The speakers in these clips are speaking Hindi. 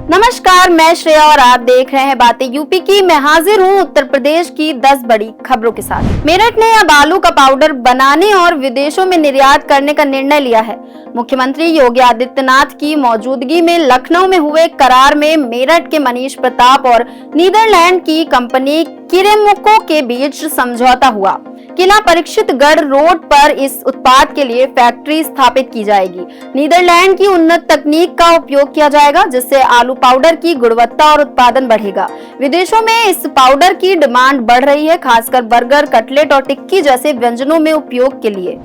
नमस्कार, मैं श्रेया और आप देख रहे हैं बातें यूपी की। मैं हाजिर हूं उत्तर प्रदेश की 10 बड़ी खबरों के साथ। मेरठ ने अब आलू का पाउडर बनाने और विदेशों में निर्यात करने का निर्णय लिया है। मुख्यमंत्री योगी आदित्यनाथ की मौजूदगी में लखनऊ में हुए करार में मेरठ के मनीष प्रताप और नीदरलैंड की कंपनी किरेमुको के बीच समझौता हुआ। किला परीक्षितगढ़ रोड पर इस उत्पाद के लिए फैक्ट्री स्थापित की जाएगी। नीदरलैंड की उन्नत तकनीक का उपयोग किया जाएगा, जिससे आलू पाउडर की गुणवत्ता और उत्पादन बढ़ेगा। विदेशों में इस पाउडर की डिमांड बढ़ रही है, खासकर बर्गर, कटलेट और टिक्की जैसे व्यंजनों में उपयोग के लिए।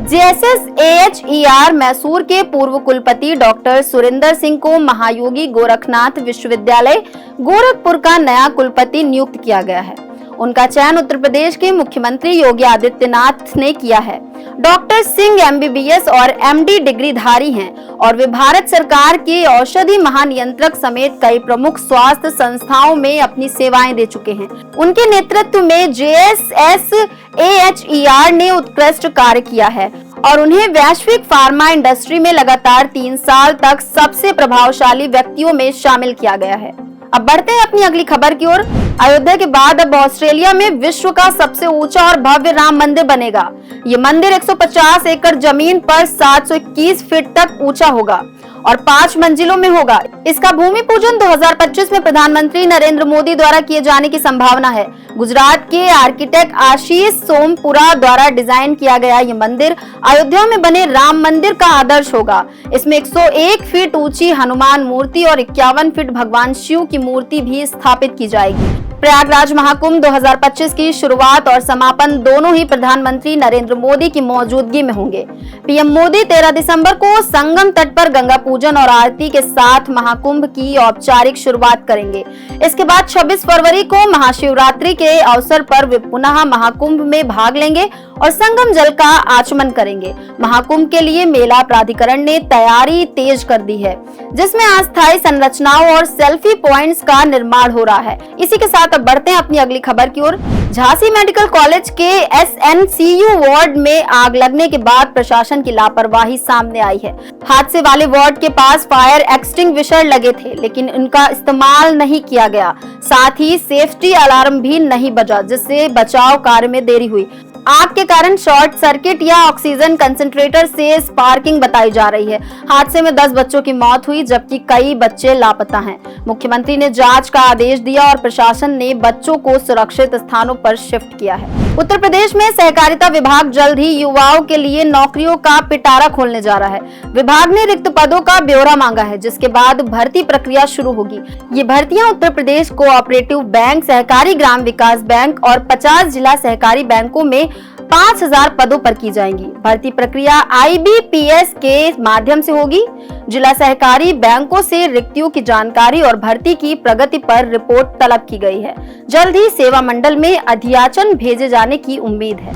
JSS-AHER मैसूर के पूर्व कुलपति डॉक्टर सुरेंद्र सिंह को महायोगी गोरखनाथ विश्वविद्यालय गोरखपुर का नया कुलपति नियुक्त किया गया है। उनका चयन उत्तर प्रदेश के मुख्यमंत्री योगी आदित्यनाथ ने किया है। डॉक्टर सिंह MBBS और MD डिग्रीधारी हैं और वे भारत सरकार के औषधि महानियंत्रक समेत कई प्रमुख स्वास्थ्य संस्थाओं में अपनी सेवाएं दे चुके हैं। उनके नेतृत्व में JSS-AHER ने उत्कृष्ट कार्य किया है और उन्हें वैश्विक फार्मा इंडस्ट्री में लगातार 3 साल तक सबसे प्रभावशाली व्यक्तियों में शामिल किया गया है। अब बढ़ते हैं अपनी अगली खबर की ओर। अयोध्या के बाद अब ऑस्ट्रेलिया में विश्व का सबसे ऊंचा और भव्य राम मंदिर बनेगा। ये मंदिर 150 एकड़ जमीन पर 721 फीट तक ऊंचा होगा और 5 मंजिलों में होगा। इसका भूमि पूजन 2025 में प्रधानमंत्री नरेंद्र मोदी द्वारा किए जाने की संभावना है। गुजरात के आर्किटेक्ट आशीष सोमपुरा द्वारा डिजाइन किया गया ये मंदिर अयोध्या में बने राम मंदिर का आदर्श होगा। इसमें 101 फीट ऊंची हनुमान मूर्ति और 51 फीट भगवान शिव की मूर्ति भी स्थापित की जाएगी। प्रयागराज महाकुंभ 2025 की शुरुआत और समापन दोनों ही प्रधानमंत्री नरेंद्र मोदी की मौजूदगी में होंगे। पीएम मोदी 13 दिसंबर को संगम तट पर गंगा पूजन और आरती के साथ महाकुंभ की औपचारिक शुरुआत करेंगे। इसके बाद 26 फरवरी को महाशिवरात्रि के अवसर पर वे पुनः महाकुंभ में भाग लेंगे और संगम जल का आचमन करेंगे। महाकुंभ के लिए मेला प्राधिकरण ने तैयारी तेज कर दी है, जिसमें अस्थायी संरचनाओं और सेल्फी पॉइंट्स का निर्माण हो रहा है। इसी के साथ अब बढ़ते हैं अपनी अगली खबर की ओर। झांसी मेडिकल कॉलेज के SNCU वार्ड में आग लगने के बाद प्रशासन की लापरवाही सामने आई है। हादसे वाले वार्ड के पास फायर एक्सटिंग्विशर लगे थे, लेकिन उनका इस्तेमाल नहीं किया गया। साथ ही सेफ्टी अलार्म भी नहीं बजा, जिससे बचाव कार्य में देरी हुई। आग के कारण शॉर्ट सर्किट या ऑक्सीजन कंसंट्रेटर से स्पार्किंग बताई जा रही है। हादसे में 10 बच्चों की मौत हुई, जबकि कई बच्चे लापता हैं। मुख्यमंत्री ने जांच का आदेश दिया और प्रशासन ने बच्चों को सुरक्षित स्थानों पर शिफ्ट किया है। उत्तर प्रदेश में सहकारिता विभाग जल्द ही युवाओं के लिए नौकरियों का पिटारा खोलने जा रहा है। विभाग ने रिक्त पदों का ब्यौरा मांगा है, जिसके बाद भर्ती प्रक्रिया शुरू होगी। ये भर्तियां उत्तर प्रदेश कोऑपरेटिव बैंक, सहकारी ग्राम विकास बैंक और 50 जिला सहकारी बैंकों में 5000 पदों पर की जाएंगी। भर्ती प्रक्रिया IBPS के माध्यम से होगी। जिला सहकारी बैंकों से रिक्तियों की जानकारी और भर्ती की प्रगति पर रिपोर्ट तलब की गई है। जल्द ही सेवा मंडल में अधियाचन भेजे जाने की उम्मीद है।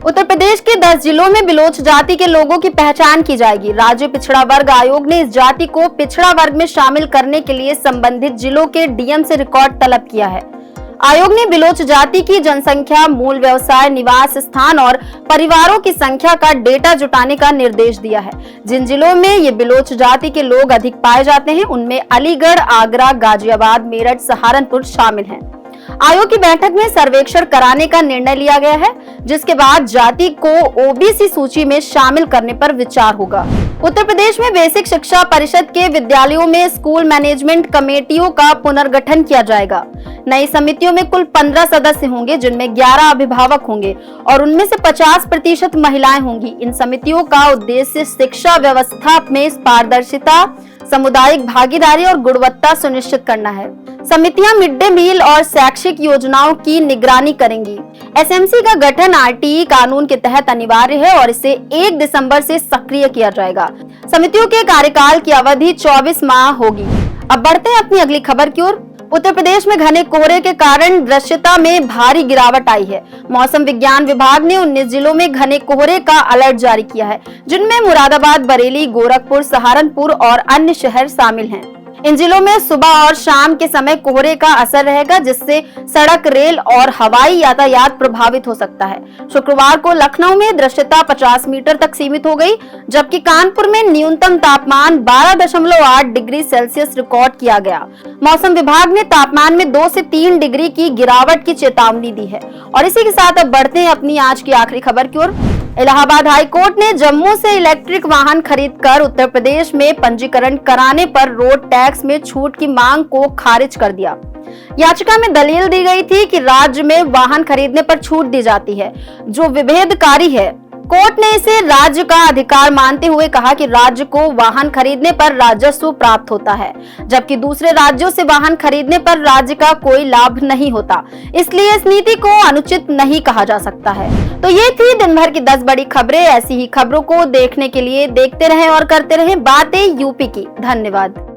उत्तर प्रदेश के 10 जिलों में बिलोच जाति के लोगों की पहचान की जाएगी। राज्य पिछड़ा वर्ग आयोग ने इस जाति को पिछड़ा वर्ग में शामिल करने के लिए संबंधित जिलों के DM से रिकॉर्ड तलब किया है। आयोग ने बिलोच जाति की जनसंख्या, मूल व्यवसाय, निवास स्थान और परिवारों की संख्या का डेटा जुटाने का निर्देश दिया है। जिन जिलों में ये बिलोच जाति के लोग अधिक पाए जाते हैं, उनमें अलीगढ़, आगरा, गाजियाबाद, मेरठ, सहारनपुर शामिल हैं। आयोग की बैठक में सर्वेक्षण कराने का निर्णय लिया गया है, जिसके बाद जाति को OBC सूची में शामिल करने पर विचार होगा। उत्तर प्रदेश में बेसिक शिक्षा परिषद के विद्यालयों में स्कूल मैनेजमेंट कमेटियों का पुनर्गठन किया जाएगा। नई समितियों में कुल 15 सदस्य होंगे, जिनमें 11 अभिभावक होंगे और उनमें से 50% महिलाएं होंगी। इन समितियों का उद्देश्य शिक्षा व्यवस्था में पारदर्शिता, सामुदायिक भागीदारी और गुणवत्ता सुनिश्चित करना है। समितियां मिड डे मील और शैक्षिक योजनाओं की निगरानी करेंगी। SMC का गठन RTE कानून के तहत अनिवार्य है और इसे 1 दिसंबर से सक्रिय किया जाएगा। समितियों के कार्यकाल की अवधि 24 माह होगी। अब बढ़ते हैं अपनी अगली खबर की ओर। उत्तर प्रदेश में घने कोहरे के कारण दृश्यता में भारी गिरावट आई है। मौसम विज्ञान विभाग ने 19 जिलों में घने कोहरे का अलर्ट जारी किया है, जिनमें मुरादाबाद, बरेली, गोरखपुर, सहारनपुर और अन्य शहर शामिल हैं। इन जिलों में सुबह और शाम के समय कोहरे का असर रहेगा, जिससे सड़क, रेल और हवाई यातायात प्रभावित हो सकता है। शुक्रवार को लखनऊ में दृश्यता 50 मीटर तक सीमित हो गई, जबकि कानपुर में न्यूनतम तापमान 12.8 डिग्री सेल्सियस रिकॉर्ड किया गया। मौसम विभाग ने तापमान में 2 से 3 डिग्री की गिरावट की चेतावनी दी है। और इसी के साथ अब बढ़ते हैं अपनी आज की आखिरी खबर की ओर। इलाहाबाद हाई कोर्ट ने जम्मू से इलेक्ट्रिक वाहन खरीदकर उत्तर प्रदेश में पंजीकरण कराने पर रोड टैक्स में छूट की मांग को खारिज कर दिया। याचिका में दलील दी गई थी कि राज्य में वाहन खरीदने पर छूट दी जाती है, जो विभेदकारी है। कोर्ट ने इसे राज्य का अधिकार मानते हुए कहा कि राज्य को वाहन खरीदने पर राजस्व प्राप्त होता है, जबकि दूसरे राज्यों से वाहन खरीदने पर राज्य का कोई लाभ नहीं होता। इसलिए इस नीति को अनुचित नहीं कहा जा सकता है। तो ये थी दिन भर की 10 बड़ी खबरें। ऐसी ही खबरों को देखने के लिए देखते रहें और करते रहें बातें यूपी की। धन्यवाद।